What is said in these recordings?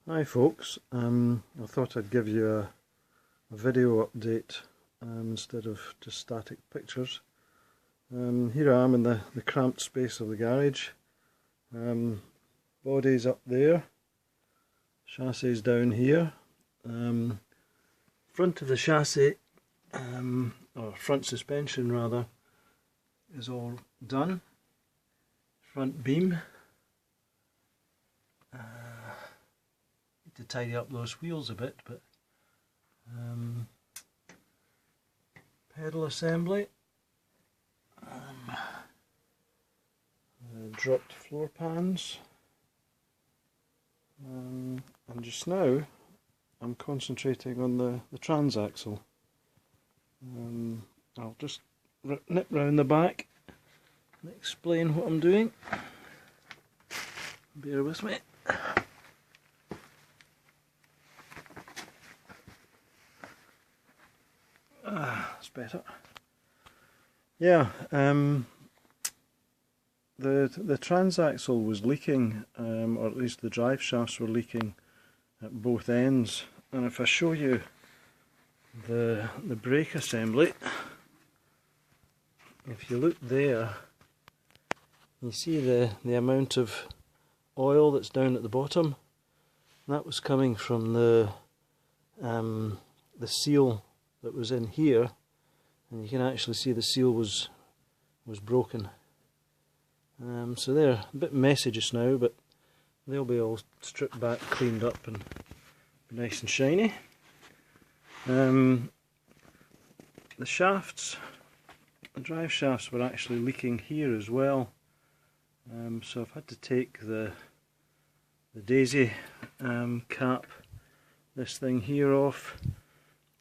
Hi folks, I thought I'd give you a video update instead of just static pictures. Here I am in the cramped space of the garage. Body's up there, chassis down here. Front of the chassis, or front suspension rather, is all done. Front beam. To tidy up those wheels a bit, but pedal assembly, dropped floor pans, and just now I'm concentrating on the transaxle. I'll just nip round the back and explain what I'm doing. Bear with me. That's better. Yeah, the transaxle was leaking, or at least the drive shafts were leaking at both ends. And if I show you the brake assembly, if you look there, you see the amount of oil that's down at the bottom. That was coming from the seal that was in here, and you can actually see the seal was broken. So they're a bit messy just now, but they'll be all stripped back, cleaned up, and be nice and shiny. The shafts, the drive shafts were actually leaking here as well. So I've had to take the daisy cap, this thing here off.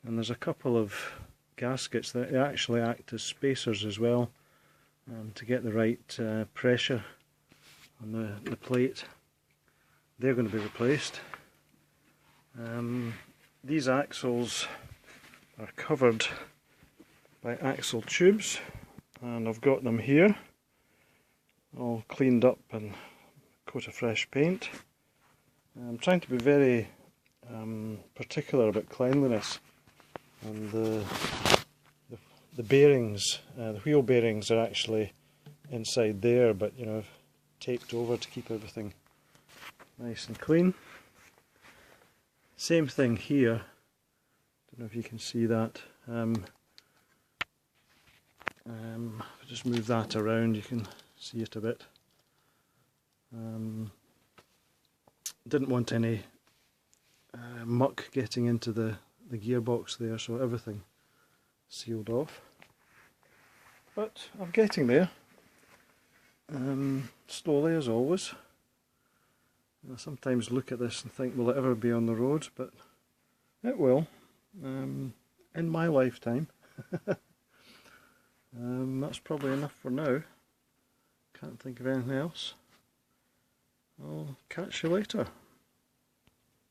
And there's a couple of gaskets that actually act as spacers as well, to get the right pressure on the plate. They're going to be replaced. These axles are covered by axle tubes, and I've got them here all cleaned up and coat of fresh paint. I'm trying to be very particular about cleanliness. And the bearings, the wheel bearings are actually inside there, but you know, I've taped over to keep everything nice and clean. Same thing here. Don't know if you can see that. If I just move that around, you can see it a bit. Didn't want any muck getting into the gearbox there, so everything sealed off. But I'm getting there, slowly as always. I sometimes look at this and think, will it ever be on the road? But it will, in my lifetime. That's probably enough for now. Can't think of anything else. I'll catch you later.